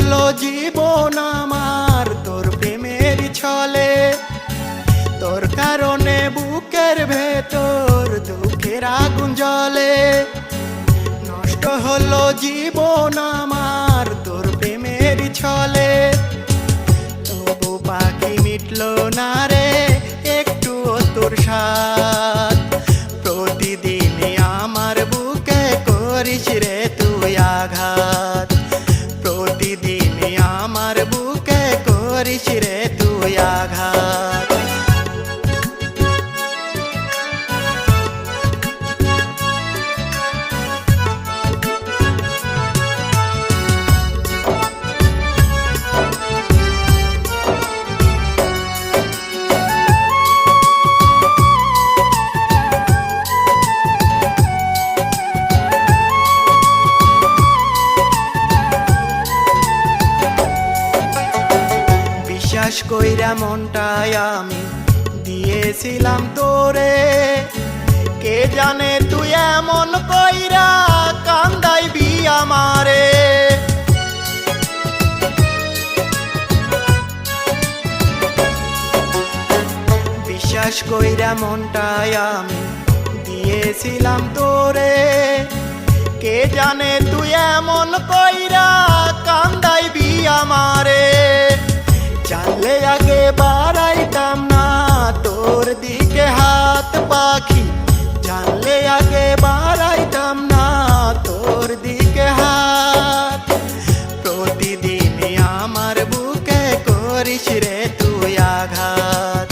হলো জীবন আমার তোর প্রেমের ছলে, তোর কারণে বুকের ভেতর দুঃখের আগুন জ্বলে। নষ্ট হলো জীবন আমার তোর প্রেমের ছলে, তবু পাখি মিটলো না রে একটু তোর সাথ। প্রতিদিনই আমার বুকে করিস রে তুই আঘাত, প্রতিদিনই আমার বুকে করিস রে তুই আঘাত। বিশ্বাস কইরা মনটাই আমি দিয়েছিলাম তোরে, কে জানে তুই এমন কইরা কান্দাইবি আমারে। বিশ্বাস কইরা মনটাই আমি দিয়েছিলাম তোরে, কে জানে তুই এমন কইরা কান্দাইবি আমারে। জানলে আগে বাড়াইতাম না তোর দিকে হাত পাখি, জানলে আগে বাড়াইতাম না তোর দিকে হাত। প্রতিদিনই আমার বুকে করিস রে তুই আঘাত,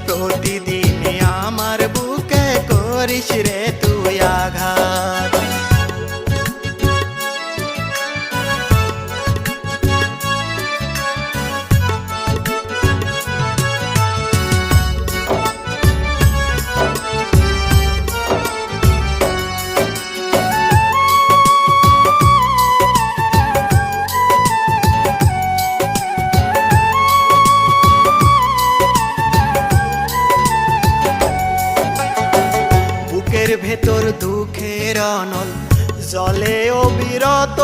প্রতিদিনই আমার বুকে করিস রে তুই আঘাত। ভেতর দুঃখের অনল জলে অবিরত,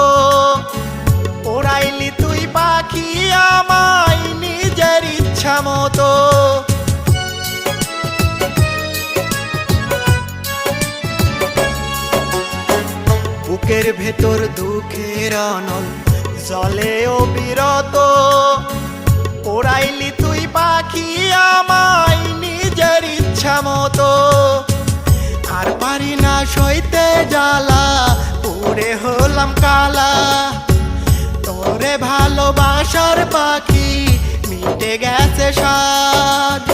ওড়াইলি তুই পাখি আমায় নিজের ইচ্ছা মতো। বুকের ভেতর দুঃখের অনল জলে অবিরত, ওড়াইলি তুই পাখি আমায় নিজের ইচ্ছা মতো। আর পারি না সইতে জ্বালা পুড়ে হলাম কালা, তোরে ভালোবাসার পাখি মিটে গেছে স্বাদ।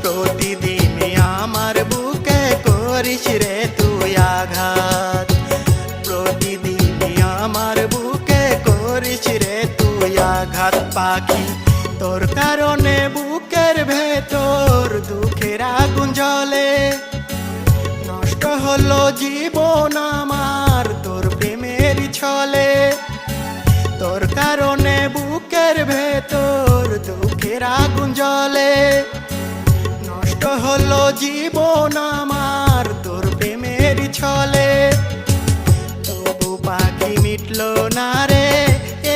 প্রতিদিনই আমার বুকে করিস রে তুই আঘাত, প্রতিদিনই আমার বুকে করিস রে তুই আঘাত। পাখি তোর কারণে বুকের ভেতর দুঃখের আগুন জ্বলে, নষ্ট হলো জীবন আমার তোর প্রেমের ছলে। তোর কারণে বুকের ভেতর দুঃখের আগুন জ্বলে, নষ্ট হলো জীবন আমার তোর প্রেমের ছলে। তবু পাখি মিটলো না রে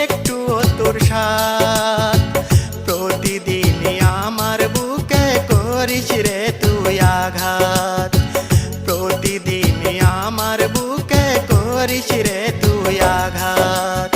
একটু তোর সাথ, প্রতিদিনই আমার বুকে করিস রে তুই আঘাত, প্রতিদিনই আমার বুকে করিস রে তুই আঘাত।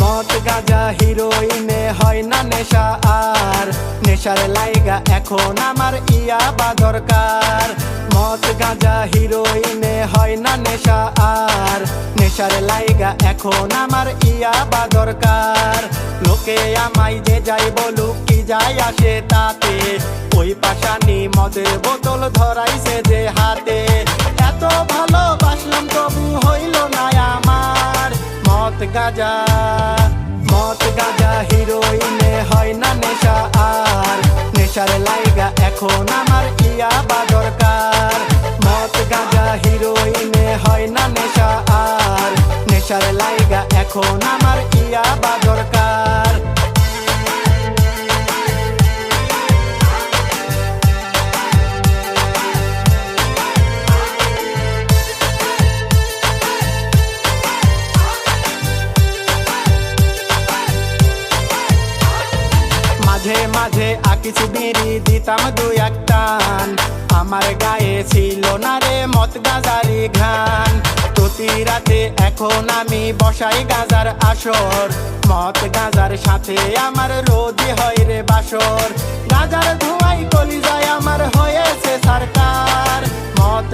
মদ গাঁজা হিরোইনে হয় না নেশা আর, নেশার লাইগা এখন আমার ইয়াবা দরকার। মদ গাঁজা হিরোইনে হয় না নেশা আর, নেশার লাইগা এখন আমার ইয়াবা দরকার। লোকে আমায় যে যাই বলুক কি যায় আসে তাতে, ওই পাশানি মদের বোতল ধরাইছে যে হাতে। এত ভালোবাসলাম তবু হইল না আমার মদ গাঁজা। মদ গাঁজা হিরোইনে হয় না নেশা আর, নেশার লাইগা এখন আমার ইয়াবা দরকার। মদ গাঁজা হিরোইনে হয় না নেশা আর, এখন আমার ইয়াবা দরকার। মাঝে মাঝে আকিছি বিড়ি দিতাম দুই এক টান, আমার গায়ে ছিল না রে মদ গাজারি ঘান। প্রতি রাতে এখন আমি বসাই গাজার আসর, মদ গাজার সাথে আমার রোজই হয় রে বাসর। গাজার ধোঁয়াই কলিজায় আমার হয়েছে সরকার। মদ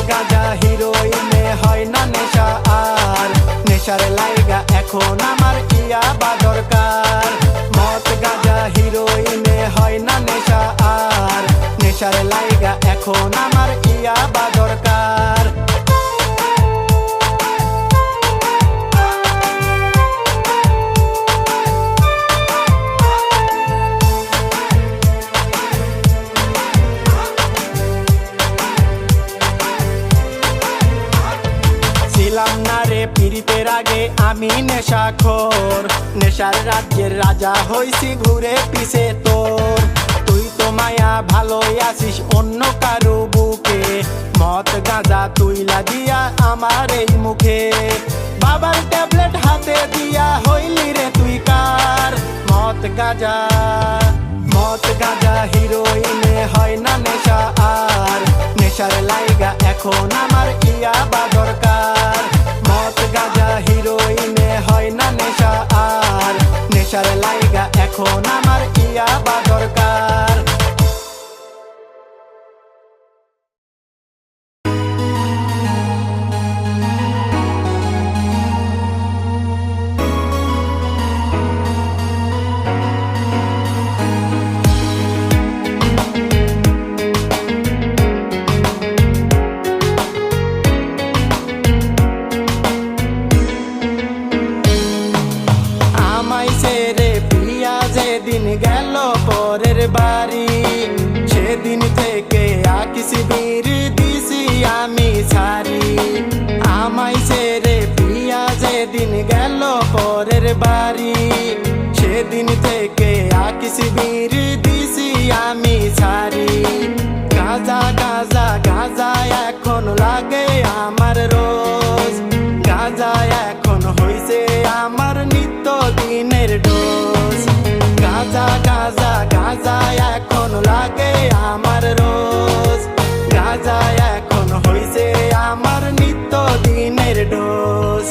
গাজা হিরোইনে হয় না নেশা আর, নেশার লাইগা এখন আমার ইয়াবা দরকার। মদ গাজা হিরোইনে হয় না নেশা আর, নেশার লাইগা এখন আমার ইয়াবা দরকার। ছিলাম না রে পীড়িতের আগে আমি নেশাখোর, নেশার রাজ্যের রাজা হইছি ঘুরে পিছে তোর। তুই তো মায়া ভালোই আছিস অন্য কারো বুকে, মদ গাঁজা তুইলা দিয়া আমার এই মুখে। বাবার ট্যাবলেট হাতে দিয়া হইলি রে তুই কার। মদ গাঁজা হিরোইনে হয় না নেশা আর, নেশার লাইগা এখন আমার ইয়াবা দরকার। মদ গাঁজা হিরোইনে হয় না নেশা আর, নেশার লাইগা এখন আমার ইয়াবা দরকার। যেদিন গেল পরের বাড়ি, সেদিন থেকে আকিছি বিড়ি দিছি আমি ছাড়ি। আমায় ছেড়ে পিয়া যেদিন গেল পরের বাড়ি, সেদিন থেকে আকিছি বিড়ি দিছি আমি ছাড়ি। গাজা গাজা গাজা এখন লাগে আমার রোজ, গাজা এখন হইছে আমার নিত্য দিনের ডোজ। গাজা গাজা গাজা এখন লাগে আমার রোজ, গাজা এখন হইছে আমার নিত্য দিনের ডোজ।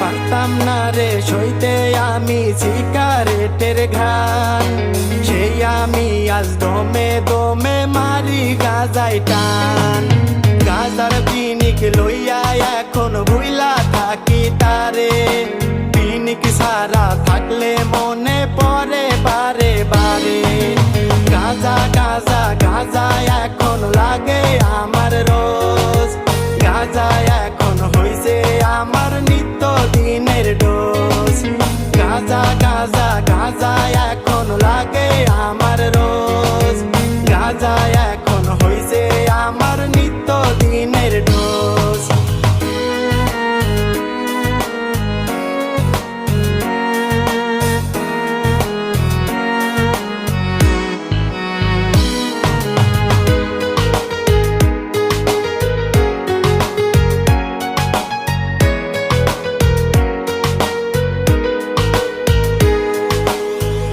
পারতাম না রে সইতে আমি সিগারেটের ঘ্রাণ, সেই আমি আজ দমে দমে মারি গাজায় টান। গাজার পিনিক লইয়া এখন ভুইলা থাকি তারে, পিনিক সারা থাকলে মনে পড়ে বারে বারে। গাজা গাজা গাজা এখন লাগে আমার রোজ, গাজা এখন হইছে আমার নিত্য দিনের ডোজ। গাজা গাজা গাজা এখন লাগে আমার রোজ, গাজা এখন হইছে আমার নিত্য দিনের ডোজ।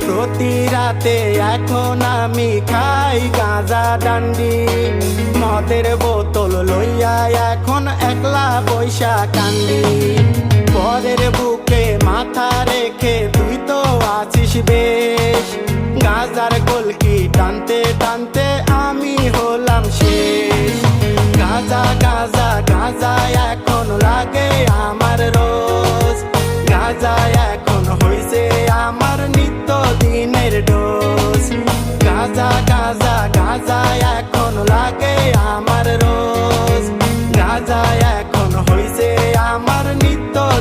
প্রতি রাতে এখন আমি খাই গাঁজা ডান্ডি, মদের বোতল লইয়া এখন একলা বৈশা কান্দি। পরের বুকে মাথা রেখে তুই তো আছিস বেশ, গাঁজার কলকি টানতে টানতে আমি হলাম শেষ। গাঁজা গাঁজা গাঁজা এখন লাগে আমার রোজ, গাঁজা এখন হইছে আমার নিত্য দিনের ডোজ। গাঁজা গাঁজা গাঁজা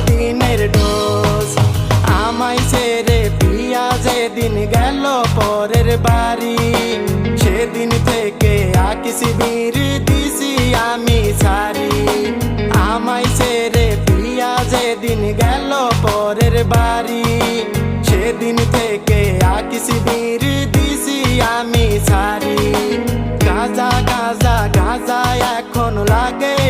দিনের ডোজ। আমায় ছেড়ে পিয়া যেদিন গেল পরের বাড়ি, সেদিন থেকে আকিসি বিড়ি দিছি আমি ছাড়ি। আমায় ছেড়ে পিয়া যেদিন গেল পরের বাড়ি, সেদিন থেকে আকিসি বিড়ি দিছি আমি ছাড়ি। গাঁজা গাঁজা গাঁজা এখন লাগে